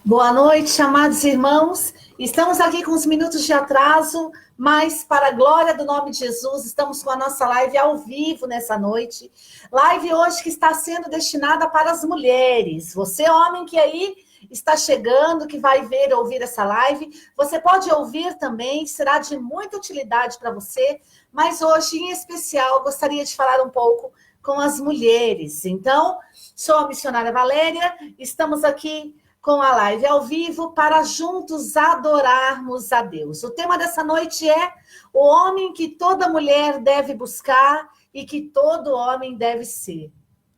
Boa noite, amados irmãos. Estamos aqui com uns minutos de atraso, mas para a glória do nome de Jesus, estamos com a nossa live ao vivo nessa noite. Live hoje que está sendo destinada para as mulheres. Você, homem que aí está chegando, que vai ver ou ouvir essa live, você pode ouvir também, será de muita utilidade para você, mas hoje, em especial, gostaria de falar um pouco com as mulheres. Então, sou a missionária Valéria, estamos aqui com a live ao vivo para juntos adorarmos a Deus. O tema dessa noite é o homem que toda mulher deve buscar e que todo homem deve ser.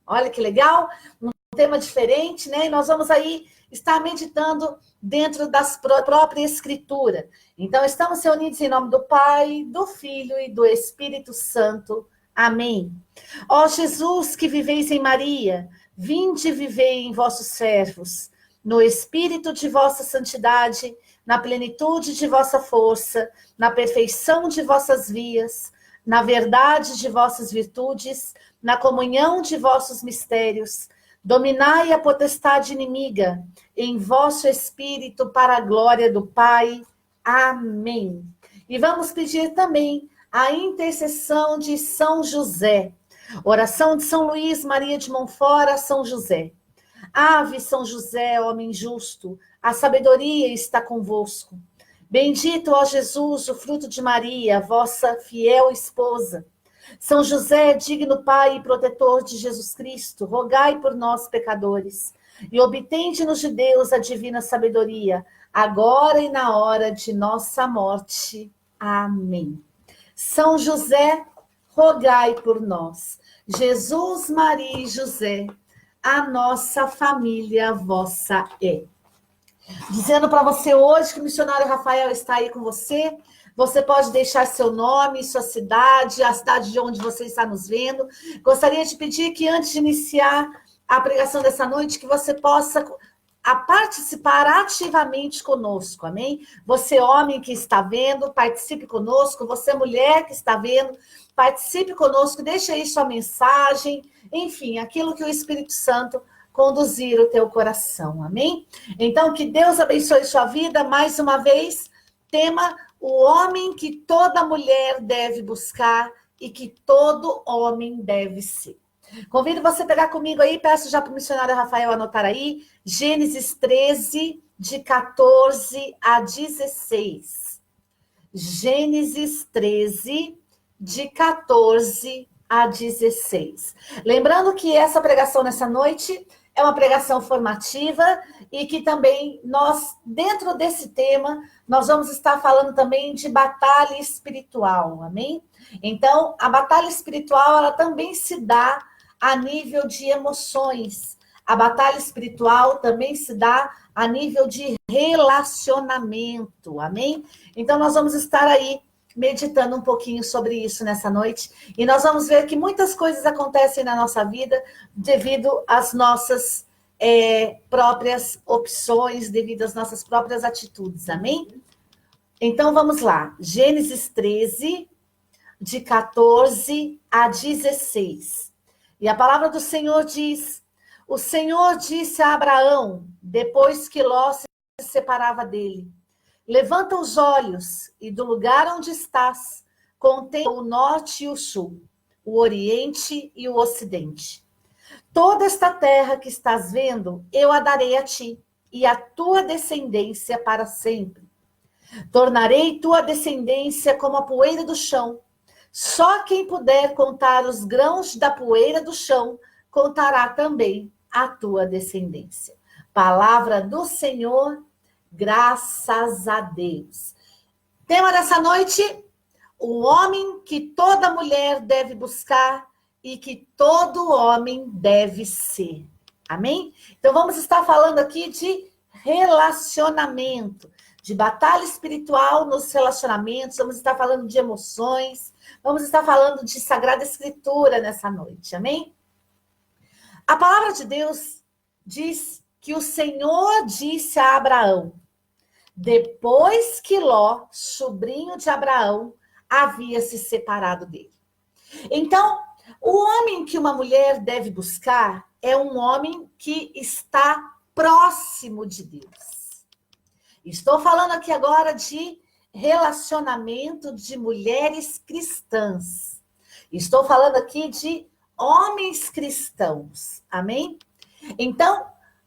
Olha que legal, um tema diferente, né? E nós vamos aí estar meditando dentro das própria Escritura. Então, estamos reunidos em nome do Pai, do Filho e do Espírito Santo. Amém. Ó Jesus, que viveis em Maria, vinde e vivei em vossos servos, no espírito de vossa santidade, na plenitude de vossa força, na perfeição de vossas vias, na verdade de vossas virtudes, na comunhão de vossos mistérios. Dominai a potestade inimiga em vosso espírito para a glória do Pai. Amém. E vamos pedir também a intercessão de São José. Oração de São Luís Maria de Montfort, São José. Ave São José, homem justo, a sabedoria está convosco. Bendito, ó Jesus, o fruto de Maria, vossa fiel esposa. São José, digno Pai e protetor de Jesus Cristo, rogai por nós, pecadores, e obtende-nos de Deus a divina sabedoria, agora e na hora de nossa morte. Amém. São José, rogai por nós. Jesus, Maria e José, a nossa família vossa é. Dizendo para você hoje que o missionário Rafael está aí com você. Você pode deixar seu nome, sua cidade, a cidade de onde você está nos vendo. Gostaria de pedir que antes de iniciar a pregação dessa noite, que você possa participar ativamente conosco, amém? Você, homem que está vendo, participe conosco. Você, mulher que está vendo, participe conosco. Deixe aí sua mensagem. Enfim, aquilo que o Espírito Santo conduzir o teu coração, amém? Então, que Deus abençoe sua vida. Mais uma vez, tema: o homem que toda mulher deve buscar e que todo homem deve ser. Convido você a pegar comigo aí, peço já para o missionário Rafael anotar aí, Gênesis 13, de 14 a 16. Gênesis 13, de 14 a 16. Lembrando que essa pregação nessa noite é uma pregação formativa e que também nós, dentro desse tema, nós vamos estar falando também de batalha espiritual, amém? Então, a batalha espiritual, ela também se dá a nível de emoções. A batalha espiritual também se dá a nível de relacionamento, amém? Então, nós vamos estar aí meditando um pouquinho sobre isso nessa noite. E nós vamos ver que muitas coisas acontecem na nossa vida devido às nossas próprias opções, devido às nossas próprias atitudes, amém? Então, vamos lá. Gênesis 13, de 14 a 16. E a palavra do Senhor diz: o Senhor disse a Abraão, depois que Ló se separava dele: levanta os olhos e do lugar onde estás, contempla o norte e o sul, o oriente e o ocidente. Toda esta terra que estás vendo, eu a darei a ti e à tua descendência para sempre. Tornarei tua descendência como a poeira do chão. Só quem puder contar os grãos da poeira do chão, contará também a tua descendência. Palavra do Senhor, graças a Deus. Tema dessa noite: o homem que toda mulher deve buscar e que todo homem deve ser. Amém? Então vamos estar falando aqui de relacionamento, de batalha espiritual nos relacionamentos, vamos estar falando de emoções, vamos estar falando de Sagrada Escritura nessa noite, amém? A palavra de Deus diz que o Senhor disse a Abraão, depois que Ló, sobrinho de Abraão, havia se separado dele. Então, o homem que uma mulher deve buscar é um homem que está próximo de Deus. Estou falando aqui agora de relacionamento de mulheres cristãs. Estou falando aqui de homens cristãos. Amém? Então,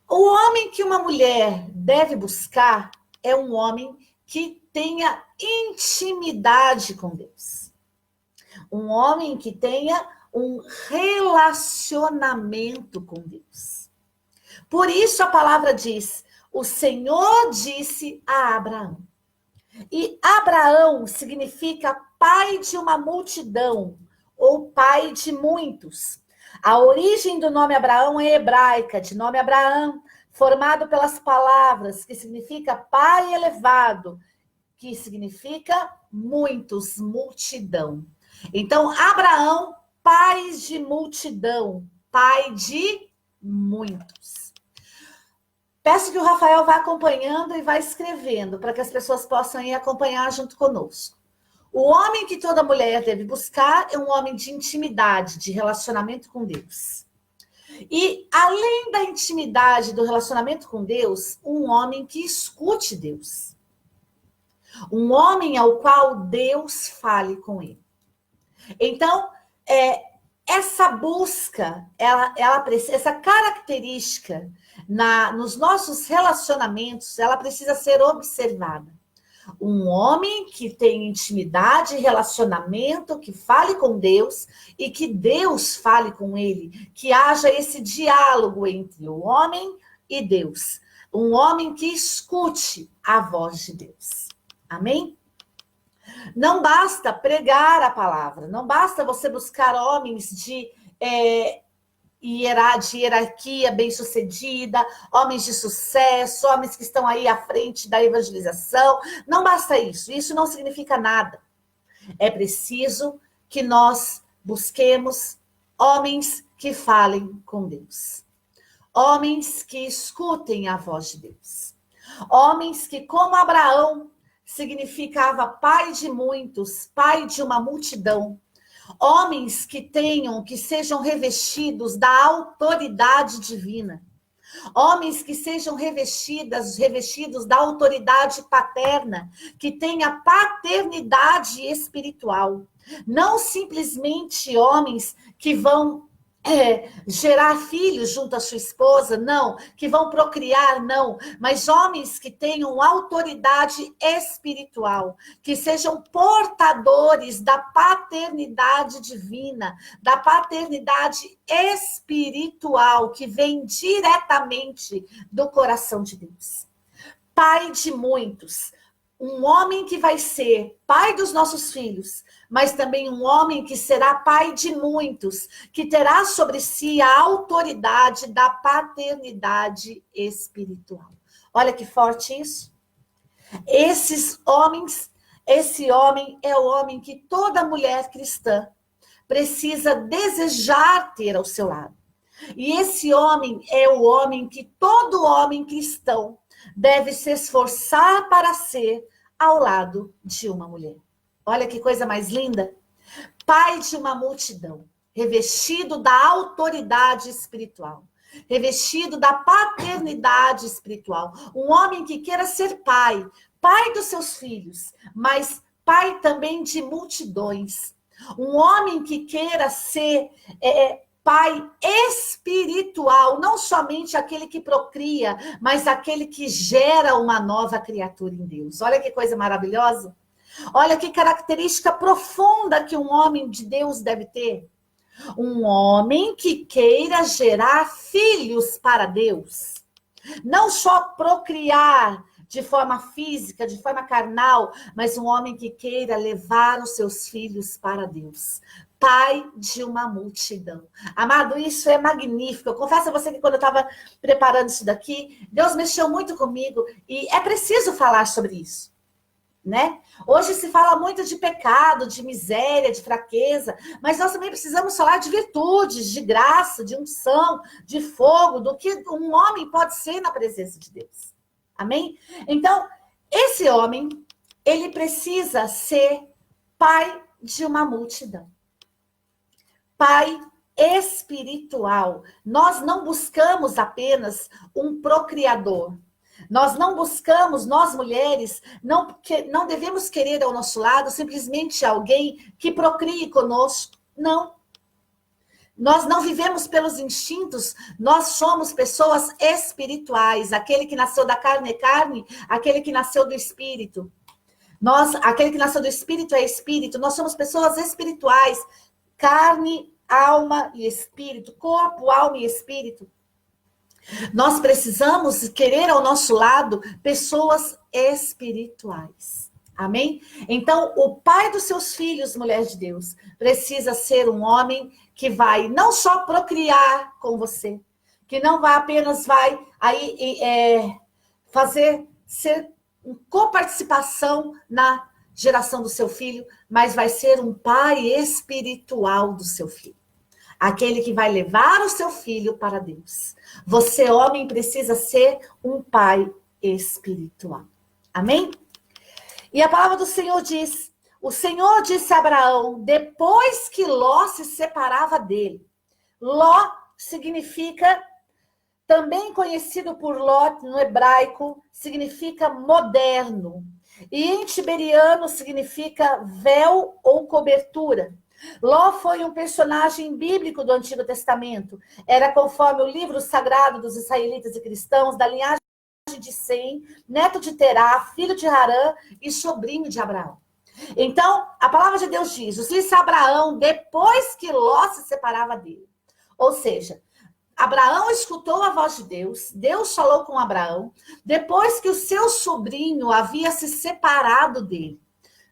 o homem que uma mulher deve buscar é um homem que tenha intimidade com Deus. Um homem que tenha um relacionamento com Deus. Por isso a palavra diz: o Senhor disse a Abraão. E Abraão significa pai de uma multidão, ou pai de muitos. A origem do nome Abraão é hebraica, de nome Abraão, formado pelas palavras, que significa pai elevado, que significa muitos, multidão. Então, Abraão, pai de multidão, pai de muitos. Peço que o Rafael vá acompanhando e vá escrevendo, para que as pessoas possam ir acompanhar junto conosco. O homem que toda mulher deve buscar é um homem de intimidade, de relacionamento com Deus. E, além da intimidade do relacionamento com Deus, um homem que escute Deus. Um homem ao qual Deus fale com ele. Então, essa busca, essa característica nos nossos relacionamentos, ela precisa ser observada. Um homem que tem intimidade, relacionamento, que fale com Deus e que Deus fale com ele, que haja esse diálogo entre o homem e Deus. Um homem que escute a voz de Deus. Amém? Não basta pregar a palavra, não basta você buscar homens de hierarquia bem-sucedida, homens de sucesso, homens que estão aí à frente da evangelização. Não basta isso, isso não significa nada. É preciso que nós busquemos homens que falem com Deus. Homens que escutem a voz de Deus. Homens que, como Abraão, significava pai de muitos, pai de uma multidão. Homens que sejam revestidos da autoridade divina. Homens que sejam revestidos da autoridade paterna, que tenha paternidade espiritual. Não simplesmente homens que vão gerar filhos junto à sua esposa, não, que vão procriar, não, mas homens que tenham autoridade espiritual, que sejam portadores da paternidade divina, da paternidade espiritual, que vem diretamente do coração de Deus. Pai de muitos, um homem que vai ser pai dos nossos filhos, mas também um homem que será pai de muitos, que terá sobre si a autoridade da paternidade espiritual. Olha que forte isso. Esse homem é o homem que toda mulher cristã precisa desejar ter ao seu lado. E esse homem é o homem que todo homem cristão deve se esforçar para ser ao lado de uma mulher. Olha que coisa mais linda. Pai de uma multidão, revestido da autoridade espiritual, revestido da paternidade espiritual. Um homem que queira ser pai, pai dos seus filhos, mas pai também de multidões. Um homem que queira ser pai espiritual, não somente aquele que procria, mas aquele que gera uma nova criatura em Deus. Olha que coisa maravilhosa. Olha que característica profunda que um homem de Deus deve ter. Um homem que queira gerar filhos para Deus. Não só procriar de forma física, de forma carnal, mas um homem que queira levar os seus filhos para Deus. Pai de uma multidão. Amado, isso é magnífico. Eu confesso a você que quando eu estava preparando isso daqui, Deus mexeu muito comigo e é preciso falar sobre isso. Né? Hoje se fala muito de pecado, de miséria, de fraqueza, mas nós também precisamos falar de virtudes, de graça, de unção, de fogo, do que um homem pode ser na presença de Deus. Amém? Então, esse homem, ele precisa ser pai de uma multidão. Pai espiritual. Nós não buscamos apenas um procriador. Nós não buscamos, nós mulheres, não devemos querer ao nosso lado simplesmente alguém que procrie conosco. Não. Nós não vivemos pelos instintos, nós somos pessoas espirituais. Aquele que nasceu da carne é carne, aquele que nasceu do espírito. Aquele que nasceu do espírito é espírito. Nós somos pessoas espirituais. Carne, alma e espírito. Corpo, alma e espírito. Nós precisamos querer ao nosso lado pessoas espirituais. Amém? Então, o pai dos seus filhos, mulher de Deus, precisa ser um homem que vai não só procriar com você, que não vai apenas ser coparticipação na geração do seu filho, mas vai ser um pai espiritual do seu filho. Aquele que vai levar o seu filho para Deus. Você, homem, precisa ser um pai espiritual. Amém? E a palavra do Senhor diz, o Senhor disse a Abraão, depois que Ló se separava dele. Ló significa, também conhecido por Ló no hebraico, significa moderno. E em tiberiano significa véu ou cobertura. Ló foi um personagem bíblico do Antigo Testamento. Era conforme o livro sagrado dos israelitas e cristãos, da linhagem de Sem, neto de Terá, filho de Harã e sobrinho de Abraão. Então, a palavra de Deus disse Abraão depois que Ló se separava dele. Ou seja, Abraão escutou a voz de Deus, Deus falou com Abraão, depois que o seu sobrinho havia se separado dele.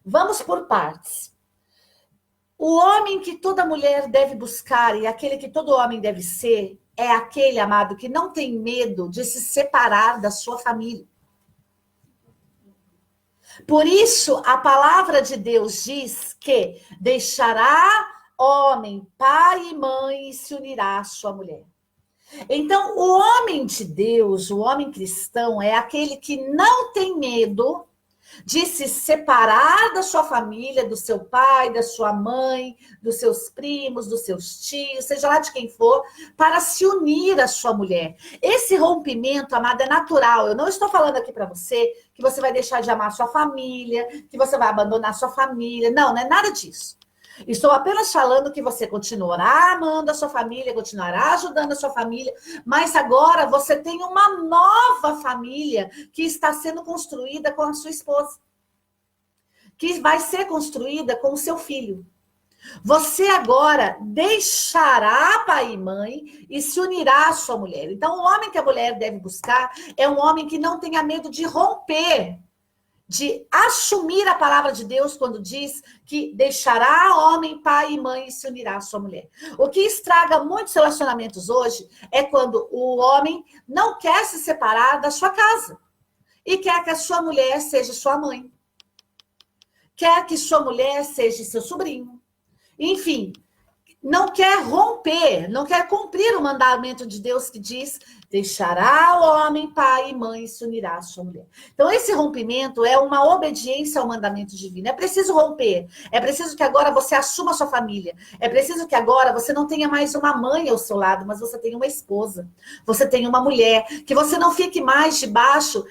Vamos por partes. O homem que toda mulher deve buscar e aquele que todo homem deve ser é aquele, amado, que não tem medo de se separar da sua família. Por isso, a palavra de Deus diz que deixará homem, pai e mãe e se unirá à sua mulher. Então, o homem de Deus, o homem cristão, é aquele que não tem medo de se separar da sua família, do seu pai, da sua mãe, dos seus primos, dos seus tios, seja lá de quem for, para se unir à sua mulher. Esse rompimento, amada, é natural. Eu não estou falando aqui para você que você vai deixar de amar a sua família, que você vai abandonar a sua família. Não, não é nada disso. Estou apenas falando que você continuará amando a sua família, continuará ajudando a sua família, mas agora você tem uma nova família que está sendo construída com a sua esposa, que vai ser construída com o seu filho. Você agora deixará pai e mãe e se unirá à sua mulher. Então, o homem que a mulher deve buscar é um homem que não tenha medo de romper, de assumir a palavra de Deus quando diz que deixará homem, pai e mãe e se unirá à sua mulher. O que estraga muitos relacionamentos hoje é quando o homem não quer se separar da sua casa e quer que a sua mulher seja sua mãe, quer que sua mulher seja seu sobrinho. Enfim, não quer romper, não quer cumprir o mandamento de Deus que diz: deixará o homem, pai e mãe e se unirá à sua mulher. Então, esse rompimento é uma obediência ao mandamento divino. É preciso romper. É preciso que agora você assuma a sua família. É preciso que agora você não tenha mais uma mãe ao seu lado, mas você tenha uma esposa. Você tenha uma mulher. Que você não fique mais debaixo,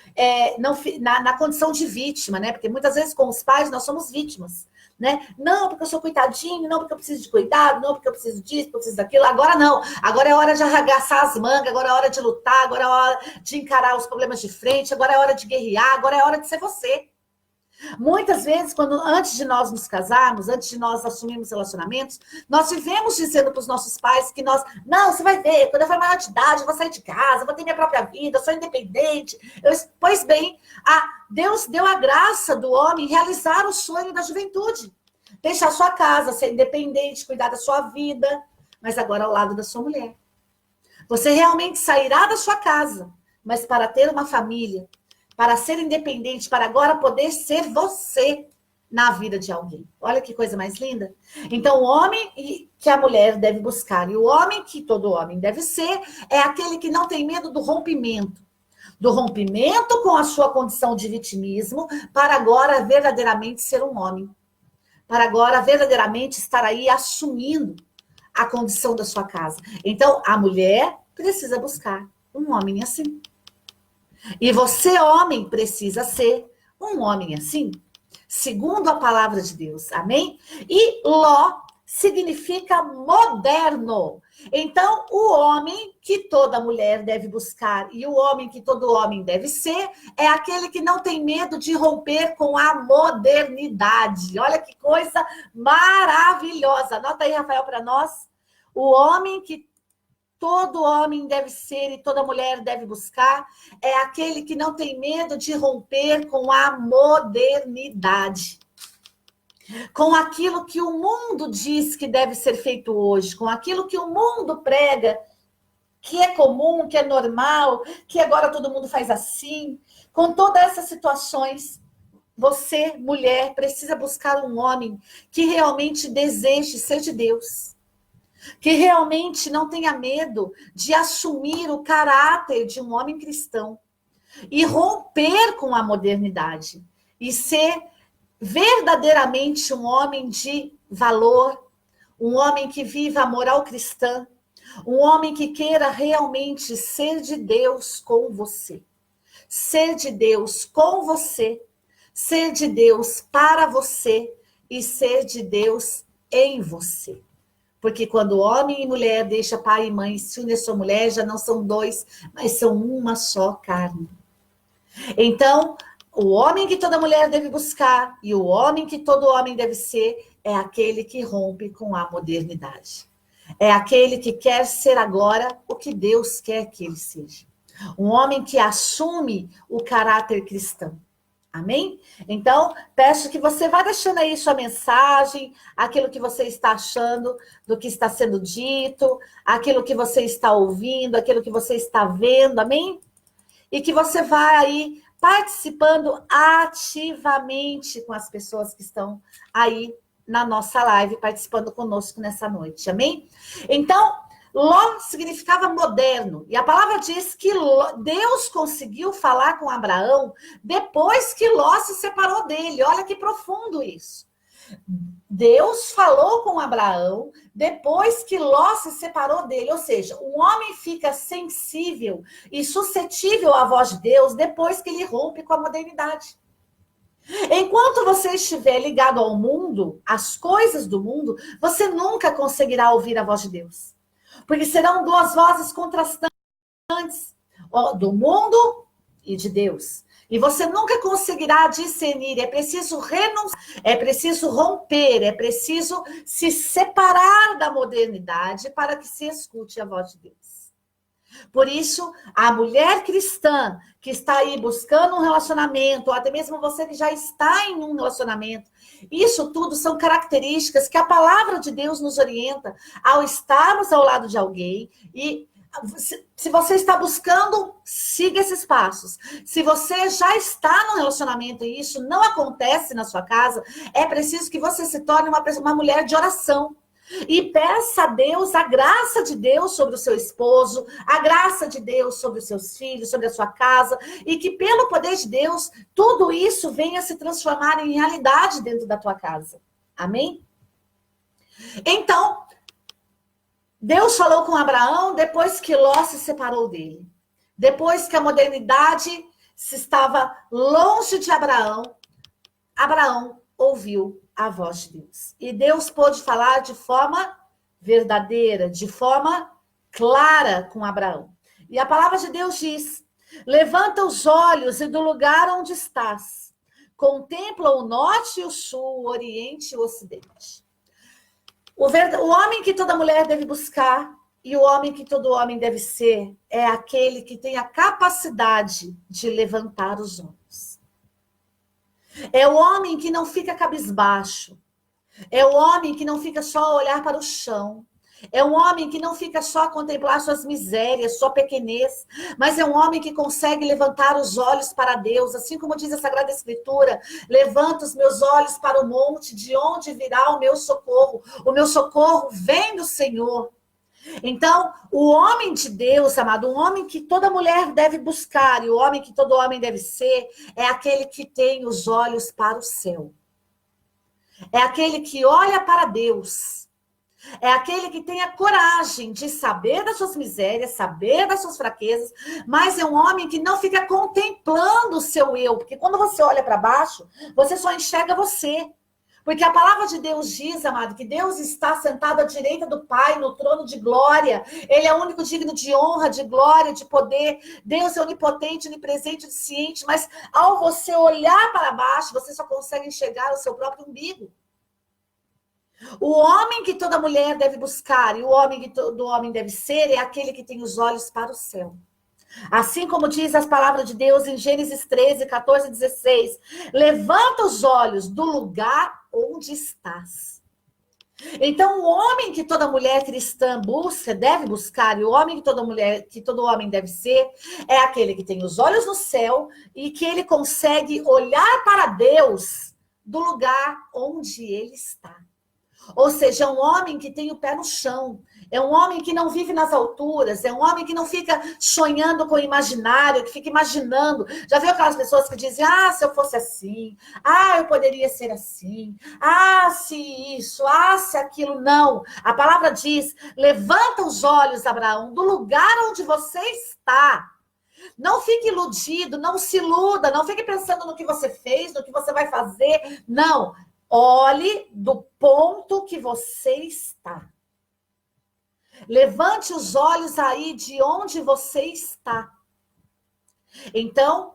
na condição de vítima, né? Porque muitas vezes com os pais nós somos vítimas. Né? Não, porque eu sou coitadinho, não, porque eu preciso de cuidado, não, porque eu preciso disso, porque eu preciso daquilo. Agora não, agora é hora de arregaçar as mangas, agora é hora de lutar, agora é hora de encarar os problemas de frente, agora é hora de guerrear, agora é hora de ser você. Muitas vezes, antes de nós nos casarmos, antes de nós assumirmos relacionamentos, nós vivemos dizendo para os nossos pais que não, você vai ver, quando eu for maior de idade, eu vou sair de casa, eu vou ter minha própria vida, eu sou independente. Pois bem, Deus deu a graça do homem realizar o sonho da juventude. Deixar sua casa, ser independente, cuidar da sua vida, mas agora ao lado da sua mulher. Você realmente sairá da sua casa, mas para ter uma família, para ser independente, para agora poder ser você na vida de alguém. Olha que coisa mais linda. Então, o homem que a mulher deve buscar e o homem que todo homem deve ser é aquele que não tem medo do rompimento com a sua condição de vitimismo, para agora verdadeiramente ser um homem. Para agora verdadeiramente estar aí assumindo a condição da sua casa. Então, a mulher precisa buscar um homem assim. E você, homem, precisa ser um homem assim, segundo a palavra de Deus. Amém? E Ló significa moderno. Então, o homem que toda mulher deve buscar e o homem que todo homem deve ser é aquele que não tem medo de romper com a modernidade. Olha que coisa maravilhosa. Anota aí, Rafael, para nós. O homem que todo homem deve ser e toda mulher deve buscar é aquele que não tem medo de romper com a modernidade, com aquilo que o mundo diz que deve ser feito hoje, com aquilo que o mundo prega, que é comum, que é normal, que agora todo mundo faz assim. Com todas essas situações, você, mulher, precisa buscar um homem que realmente deseje ser de Deus, que realmente não tenha medo de assumir o caráter de um homem cristão e romper com a modernidade e ser verdadeiramente um homem de valor, um homem que viva a moral cristã, um homem que queira realmente ser de Deus com você, ser de Deus com você, ser de Deus para você e ser de Deus em você. Porque quando homem e mulher deixa pai e mãe, se une a sua mulher, já não são dois, mas são uma só carne. Então, o homem que toda mulher deve buscar e o homem que todo homem deve ser é aquele que rompe com a modernidade. É aquele que quer ser agora o que Deus quer que ele seja. Um homem que assume o caráter cristão. Amém? Então, peço que você vá deixando aí sua mensagem, aquilo que você está achando do que está sendo dito, aquilo que você está ouvindo, aquilo que você está vendo, amém? E que você vá aí participando ativamente com as pessoas que estão aí na nossa live, participando conosco nessa noite, amém? Então, Ló significava moderno, e a palavra diz que Deus conseguiu falar com Abraão depois que Ló se separou dele. Olha que profundo isso. Deus falou com Abraão depois que Ló se separou dele, ou seja, um homem fica sensível e suscetível à voz de Deus depois que ele rompe com a modernidade. Enquanto você estiver ligado ao mundo, às coisas do mundo, você nunca conseguirá ouvir a voz de Deus. Porque serão duas vozes contrastantes, do mundo e de Deus. E você nunca conseguirá discernir. É preciso renunciar, é preciso romper, é preciso se separar da modernidade para que se escute a voz de Deus. Por isso, a mulher cristã que está aí buscando um relacionamento, ou até mesmo você que já está em um relacionamento, isso tudo são características que a palavra de Deus nos orienta ao estarmos ao lado de alguém. E se você está buscando, siga esses passos. Se você já está no relacionamento e isso não acontece na sua casa, é preciso que você se torne uma mulher de oração. E peça a Deus a graça de Deus sobre o seu esposo, a graça de Deus sobre os seus filhos, sobre a sua casa, e que pelo poder de Deus, tudo isso venha se transformar em realidade dentro da tua casa. Amém? Então, Deus falou com Abraão depois que Ló se separou dele. Depois que a modernidade se estava longe de Abraão, Abraão ouviu a voz de Deus. E Deus pôde falar de forma verdadeira, de forma clara com Abraão. E a palavra de Deus diz: levanta os olhos e do lugar onde estás, contempla o norte e o sul, o oriente e o ocidente. O homem que toda mulher deve buscar e o homem que todo homem deve ser é aquele que tem a capacidade de levantar os olhos. É o homem que não fica cabisbaixo. É o homem que não fica só a olhar para o chão. É um homem que não fica só a contemplar suas misérias, sua pequenez, mas é um homem que consegue levantar os olhos para Deus, assim como diz a Sagrada Escritura: levanta os meus olhos para o monte, de onde virá o meu socorro? O meu socorro vem do Senhor. Então, o homem de Deus, amado, um homem que toda mulher deve buscar e o homem que todo homem deve ser, é aquele que tem os olhos para o céu. É aquele que olha para Deus. É aquele que tem a coragem de saber das suas misérias, saber das suas fraquezas, mas é um homem que não fica contemplando o seu eu, porque quando você olha para baixo, você só enxerga você. Porque a palavra de Deus diz, amado, que Deus está sentado à direita do Pai, no trono de glória. Ele é o único digno de honra, de glória, de poder. Deus é onipotente, onipresente, onisciente, mas ao você olhar para baixo, você só consegue enxergar o seu próprio umbigo. O homem que toda mulher deve buscar e o homem que todo homem deve ser é aquele que tem os olhos para o céu. Assim como diz as palavras de Deus em Gênesis 13, 14 e 16. Levanta os olhos do lugar onde estás. Então, o homem que toda mulher cristã busca, deve buscar, e o homem que toda mulher, que todo homem deve ser, é aquele que tem os olhos no céu e que ele consegue olhar para Deus do lugar onde ele está. Ou seja, é um homem que tem o pé no chão, é um homem que não vive nas alturas, é um homem que não fica sonhando com o imaginário, que fica imaginando. Já viu aquelas pessoas que dizem, se eu fosse assim, eu poderia ser assim, se isso, se aquilo. Não, a palavra diz, levanta os olhos, Abraão, do lugar onde você está. Não fique iludido, não se iluda, não fique pensando no que você fez, no que você vai fazer, não. Olhe do ponto que você está. Levante os olhos aí de onde você está. Então,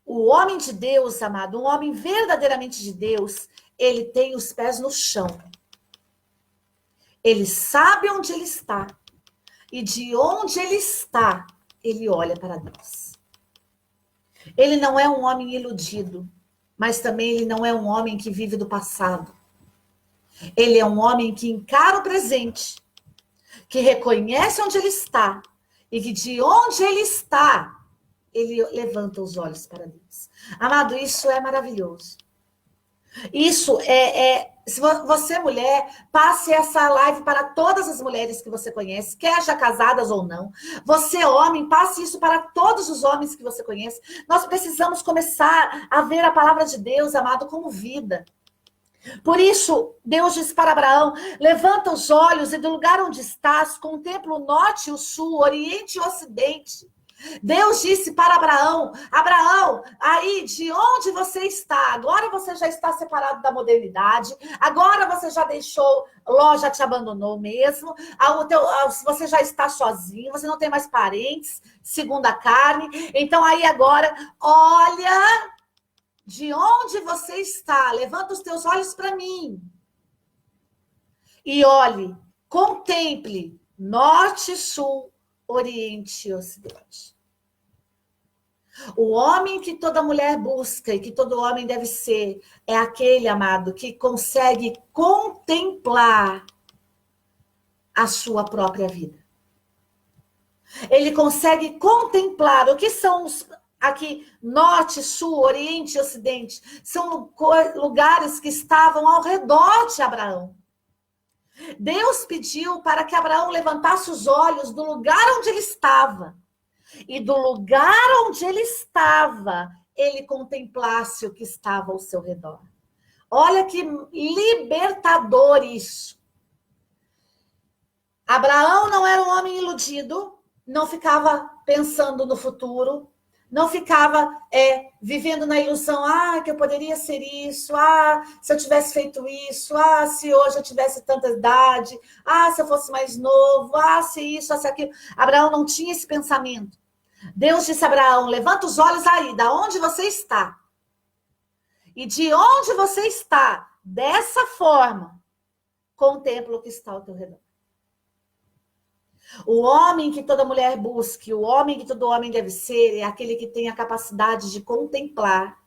o homem de Deus, amado, um homem verdadeiramente de Deus, ele tem os pés no chão. Ele sabe onde ele está. E de onde ele está, ele olha para Deus. Ele não é um homem iludido. Mas também ele não é um homem que vive do passado. Ele é um homem que encara o presente, que reconhece onde ele está, e que de onde ele está, ele levanta os olhos para Deus. Amado, isso é maravilhoso. Isso se você, mulher, passe essa live para todas as mulheres que você conhece, quer já casadas ou não. Você, homem, passe isso para todos os homens que você conhece. Nós precisamos começar a ver a palavra de Deus, amado, como vida. Por isso, Deus disse para Abraão, levanta os olhos e do lugar onde estás, contempla o norte e o sul, o oriente e o ocidente. Deus disse para Abraão, Abraão, aí de onde você está? Agora você já está separado da modernidade, agora você já deixou, Ló já te abandonou mesmo, você já está sozinho, você não tem mais parentes, segundo a carne. Então aí agora, olha de onde você está, levanta os teus olhos para mim. E olhe, contemple norte, sul, Oriente e Ocidente. O homem que toda mulher busca e que todo homem deve ser é aquele, amado, que consegue contemplar a sua própria vida. Ele consegue contemplar o que são aqui norte, sul, oriente e ocidente. São lugares que estavam ao redor de Abraão. Deus pediu para que Abraão levantasse os olhos do lugar onde ele estava. E do lugar onde ele estava, ele contemplasse o que estava ao seu redor. Olha que libertador isso. Abraão não era um homem iludido, não ficava pensando no futuro, não ficava vivendo na ilusão, que eu poderia ser isso, se eu tivesse feito isso, se hoje eu tivesse tanta idade, se eu fosse mais novo, se isso, se aquilo. Abraão não tinha esse pensamento. Deus disse a Abraão, levanta os olhos aí, da onde você está. E de onde você está, dessa forma, contempla o que está ao teu redor. O homem que toda mulher busque, o homem que todo homem deve ser, é aquele que tem a capacidade de contemplar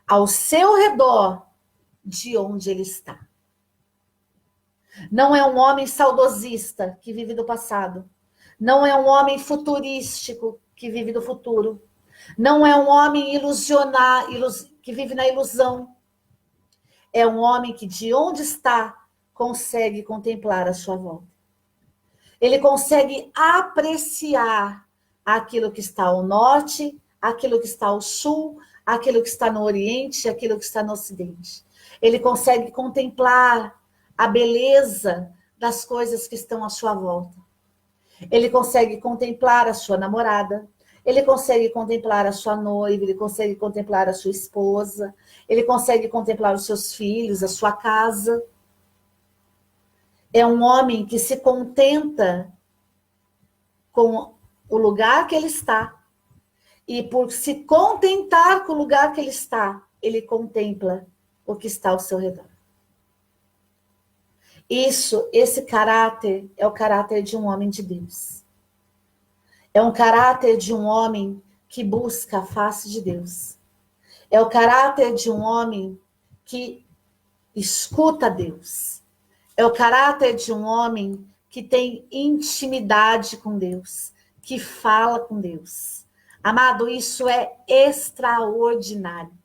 ao seu redor de onde ele está. Não é um homem saudosista que vive do passado. Não é um homem futurístico que vive do futuro. Não é um homem que vive na ilusão. É um homem que de onde está consegue contemplar a sua volta. Ele consegue apreciar aquilo que está ao norte, aquilo que está ao sul, aquilo que está no oriente, aquilo que está no ocidente. Ele consegue contemplar a beleza das coisas que estão à sua volta. Ele consegue contemplar a sua namorada, ele consegue contemplar a sua noiva, ele consegue contemplar a sua esposa, ele consegue contemplar os seus filhos, a sua casa. É um homem que se contenta com o lugar que ele está. E por se contentar com o lugar que ele está, ele contempla o que está ao seu redor. Esse caráter é o caráter de um homem de Deus. É um caráter de um homem que busca a face de Deus. É o caráter de um homem que escuta Deus. É o caráter de um homem que tem intimidade com Deus, que fala com Deus. Amado, isso é extraordinário.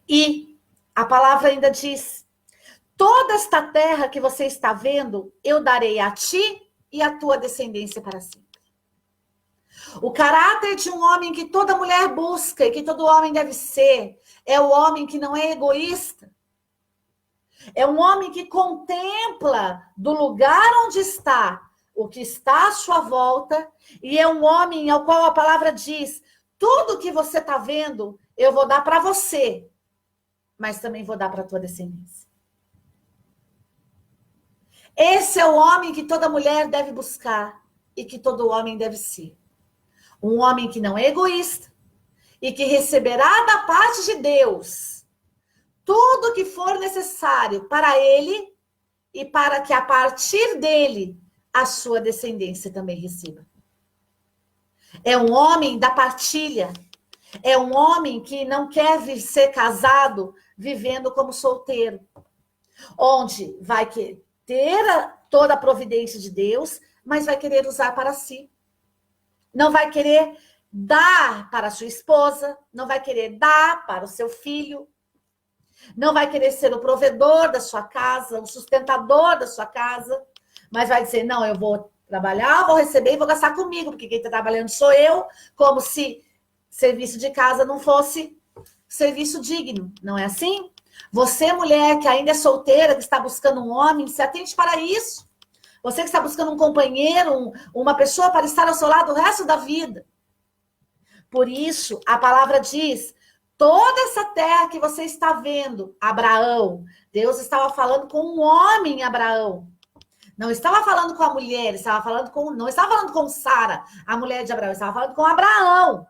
E a palavra ainda diz: toda esta terra que você está vendo, eu darei a ti e a tua descendência para sempre. O caráter de um homem que toda mulher busca e que todo homem deve ser, é o homem que não é egoísta. É um homem que contempla do lugar onde está o que está à sua volta, e é um homem ao qual a palavra diz: tudo que você está vendo, eu vou dar para você, mas também vou dar para a tua descendência. Esse é o homem que toda mulher deve buscar e que todo homem deve ser. Um homem que não é egoísta e que receberá da parte de Deus tudo que for necessário para ele e para que a partir dele a sua descendência também receba. É um homem da partilha. É um homem que não quer ser casado vivendo como solteiro, onde vai ter toda a providência de Deus, mas vai querer usar para si. Não vai querer dar para a sua esposa, não vai querer dar para o seu filho, não vai querer ser o provedor da sua casa, o sustentador da sua casa, mas vai dizer: não, eu vou trabalhar, vou receber e vou gastar comigo, porque quem está trabalhando sou eu, como se serviço de casa não fosse serviço digno. Não é assim? Você, mulher que ainda é solteira, que está buscando um homem, se atente para isso. Você que está buscando um companheiro, uma pessoa para estar ao seu lado o resto da vida. Por isso, a palavra diz: toda essa terra que você está vendo, Abraão, Deus estava falando com um homem, Abraão. Não estava falando com a mulher, não estava falando com Sara, a mulher de Abraão, estava falando com Abraão.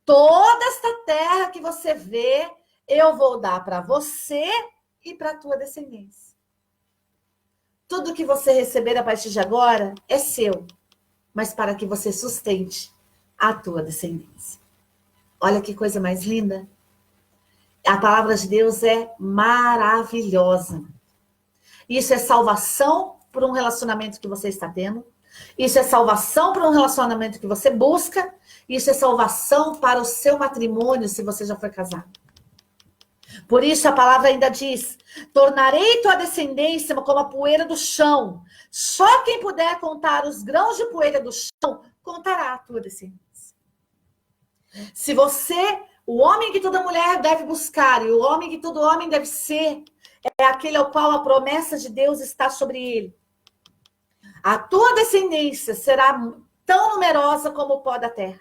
Toda esta terra que você vê, eu vou dar para você e para a tua descendência. Tudo que você receber a partir de agora é seu, mas para que você sustente a tua descendência. Olha que coisa mais linda. A palavra de Deus é maravilhosa. Isso é salvação para um relacionamento que você está tendo. Isso é salvação para um relacionamento que você busca. Isso é salvação para o seu matrimônio, se você já foi casado. Por isso a palavra ainda diz: tornarei tua descendência como a poeira do chão. Só quem puder contar os grãos de poeira do chão, contará a tua descendência. Se você, o homem que toda mulher deve buscar e o homem que todo homem deve ser, é aquele ao qual a promessa de Deus está sobre ele. A tua descendência será tão numerosa como o pó da terra.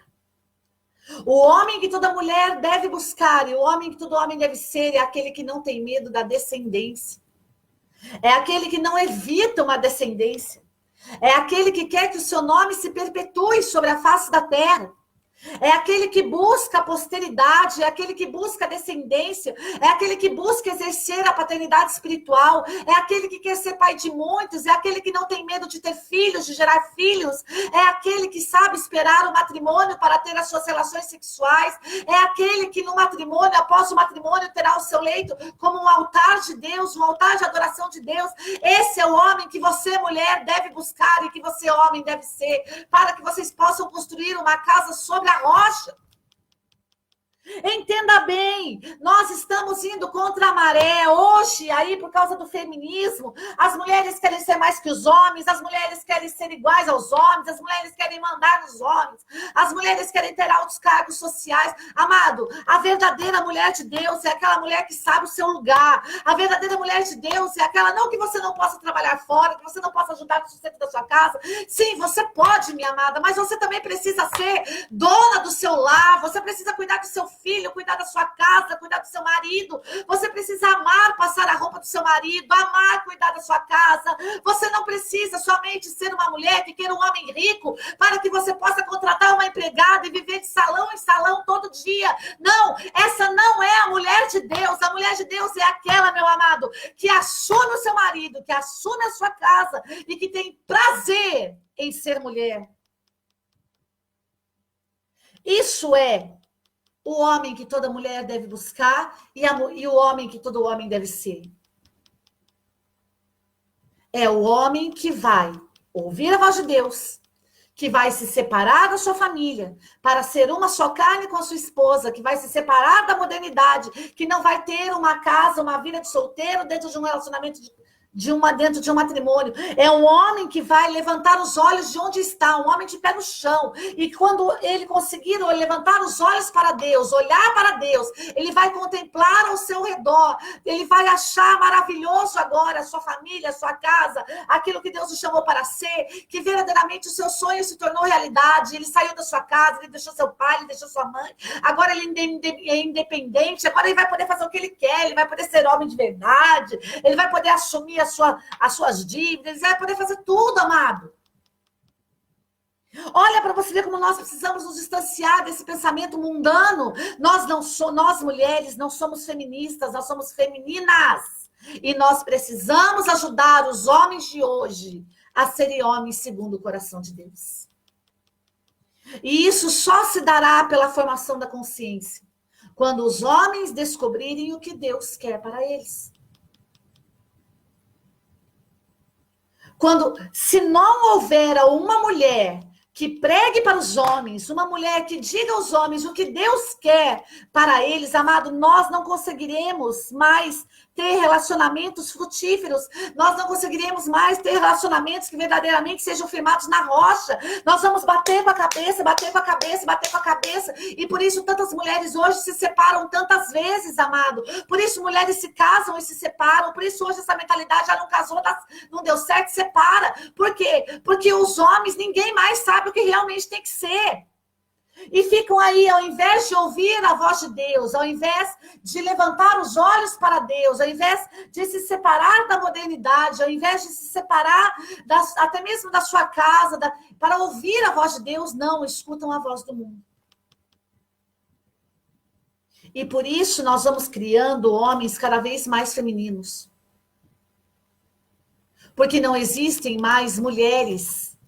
O homem que toda mulher deve buscar e o homem que todo homem deve ser é aquele que não tem medo da descendência. É aquele que não evita uma descendência. É aquele que quer que o seu nome se perpetue sobre a face da terra. É aquele que busca a posteridade, é aquele que busca a descendência, é aquele que busca exercer a paternidade espiritual, é aquele que quer ser pai de muitos, é aquele que não tem medo de ter filhos, de gerar filhos, é aquele que sabe esperar o matrimônio para ter as suas relações sexuais, é aquele que no matrimônio, após o matrimônio, terá o seu leito como um altar de Deus, um altar de adoração de Deus. Esse é o homem que você, mulher, deve buscar e que você, homem, deve ser, para que vocês possam construir uma casa sobre a rocha. Entenda bem, nós estamos indo contra a maré hoje, aí por causa do feminismo. As mulheres querem ser mais que os homens, as mulheres querem ser iguais aos homens, as mulheres querem mandar nos homens, as mulheres querem ter altos cargos sociais. Amado, a verdadeira mulher de Deus é aquela mulher que sabe o seu lugar. A verdadeira mulher de Deus é aquela, não que você não possa trabalhar fora, que você não possa ajudar no sustento da sua casa. Sim, você pode, minha amada, mas você também precisa ser dona do seu lar, você precisa cuidar do seu filho, cuidar da sua casa, cuidar do seu marido. Você precisa amar passar a roupa do seu marido, amar cuidar da sua casa. Você não precisa somente ser uma mulher que queira um homem rico para que você possa contratar uma empregada e viver de salão em salão todo dia. Não, essa não é a mulher de Deus. A mulher de Deus é aquela, meu amado, que assume o seu marido, que assume a sua casa e que tem prazer em ser mulher. Isso é o homem que toda mulher deve buscar e o homem que todo homem deve ser. É o homem que vai ouvir a voz de Deus, que vai se separar da sua família para ser uma só carne com a sua esposa, que vai se separar da modernidade, que não vai ter uma casa, uma vida de solteiro dentro de um relacionamento dentro de um matrimônio. É um homem que vai levantar os olhos de onde está, um homem de pé no chão. E quando ele conseguir levantar os olhos para Deus, olhar para Deus, ele vai contemplar ao seu redor, ele vai achar maravilhoso agora a sua família, a sua casa, aquilo que Deus o chamou para ser, que verdadeiramente o seu sonho se tornou realidade. Ele saiu da sua casa, ele deixou seu pai, ele deixou sua mãe, agora ele é independente, agora ele vai poder fazer o que ele quer, ele vai poder ser homem de verdade, ele vai poder assumir as suas dívidas, ele vai poder fazer tudo, amado. Olha para você ver como nós precisamos nos distanciar desse pensamento mundano. Nós mulheres não somos feministas, nós somos femininas. E nós precisamos ajudar os homens de hoje a serem homens segundo o coração de Deus. E isso só se dará pela formação da consciência, quando os homens descobrirem o que Deus quer para eles. Se não houver uma mulher que pregue para os homens, uma mulher que diga aos homens o que Deus quer para eles, amado, nós não conseguiremos mais ter relacionamentos frutíferos, nós não conseguiremos mais ter relacionamentos que verdadeiramente sejam firmados na rocha. Nós vamos bater com a cabeça, bater com a cabeça, bater com a cabeça, e por isso tantas mulheres hoje se separam tantas vezes, amado. Por isso mulheres se casam e se separam, por isso hoje essa mentalidade já não casou, não deu certo, separa. Por quê? Porque os homens, ninguém mais sabe o que realmente tem que ser. E ficam aí, ao invés de ouvir a voz de Deus, ao invés de levantar os olhos para Deus, ao invés de se separar da modernidade, ao invés de se separar até mesmo da sua casa, para ouvir a voz de Deus, não, escutam a voz do mundo. E por isso nós vamos criando homens cada vez mais femininos. Porque não existem mais mulheres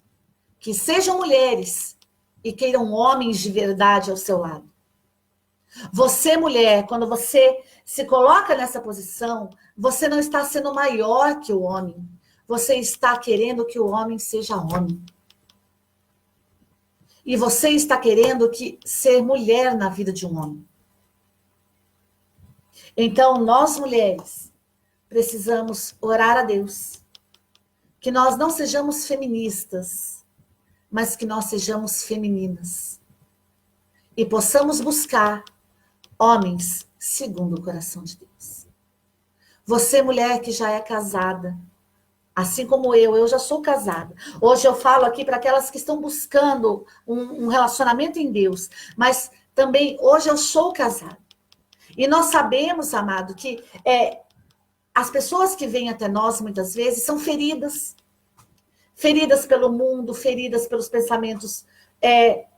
que sejam mulheres e queiram homens de verdade ao seu lado. Você, mulher, quando você se coloca nessa posição, você não está sendo maior que o homem. Você está querendo que o homem seja homem. E você está querendo ser mulher na vida de um homem. Então, nós, mulheres, precisamos orar a Deus. Que nós não sejamos feministas, mas que nós sejamos femininas. E possamos buscar homens segundo o coração de Deus. Você, mulher que já é casada, assim como eu já sou casada. Hoje eu falo aqui para aquelas que estão buscando um relacionamento em Deus, mas também hoje eu sou casada. E nós sabemos, amado, que as pessoas que vêm até nós muitas vezes são feridas. Feridas pelo mundo, feridas pelos pensamentos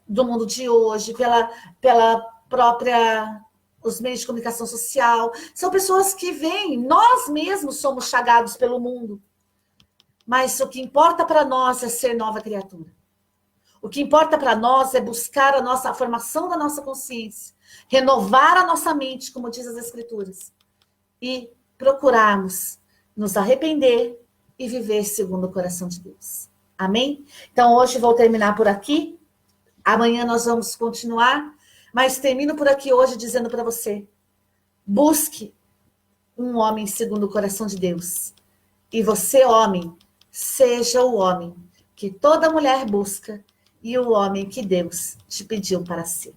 do mundo de hoje, pela própria os meios de comunicação social. São pessoas que vêm, nós mesmos somos chagados pelo mundo. Mas o que importa para nós é ser nova criatura. O que importa para nós é buscar a formação da nossa consciência, renovar a nossa mente, como diz as Escrituras, e procurarmos nos arrepender e viver segundo o coração de Deus. Amém? Então, hoje vou terminar por aqui. Amanhã nós vamos continuar. Mas termino por aqui hoje dizendo para você, busque um homem segundo o coração de Deus. E você, homem, seja o homem que toda mulher busca e o homem que Deus te pediu para ser.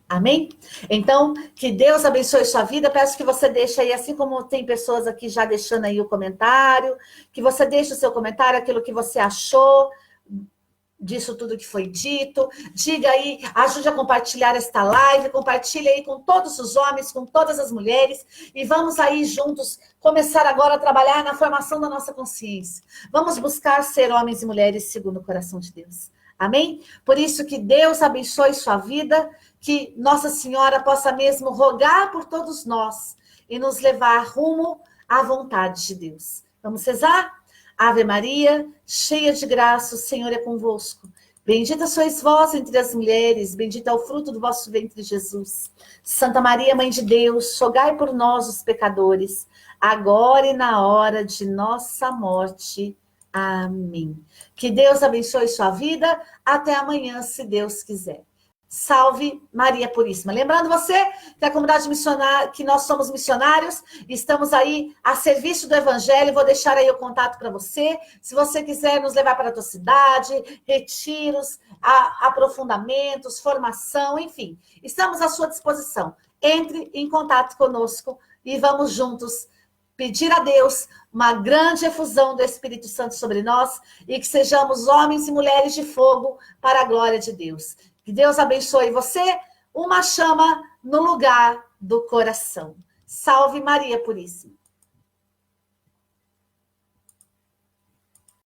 Amém? Então, que Deus abençoe sua vida. Peço que você deixe aí, assim como tem pessoas aqui já deixando aí o comentário, que você deixe o seu comentário, aquilo que você achou disso tudo que foi dito. Diga aí, ajude a compartilhar esta live, compartilhe aí com todos os homens, com todas as mulheres, e vamos aí juntos começar agora a trabalhar na formação da nossa consciência. Vamos buscar ser homens e mulheres segundo o coração de Deus. Amém? Por isso que Deus abençoe sua vida, que Nossa Senhora possa mesmo rogar por todos nós e nos levar rumo à vontade de Deus. Vamos rezar? Ave Maria, cheia de graça, o Senhor é convosco. Bendita sois vós entre as mulheres, bendito é o fruto do vosso ventre, Jesus. Santa Maria, Mãe de Deus, rogai por nós, os pecadores, agora e na hora de nossa morte. Amém. Que Deus abençoe sua vida. Até amanhã, se Deus quiser. Salve Maria Puríssima. Lembrando você que a comunidade missionária, que nós somos missionários, estamos aí a serviço do Evangelho. Vou deixar aí o contato para você. Se você quiser nos levar para a tua cidade, retiros, aprofundamentos, formação, enfim, estamos à sua disposição. Entre em contato conosco e vamos juntos pedir a Deus uma grande efusão do Espírito Santo sobre nós e que sejamos homens e mulheres de fogo para a glória de Deus. Que Deus abençoe você, uma chama no lugar do coração. Salve Maria Puríssima.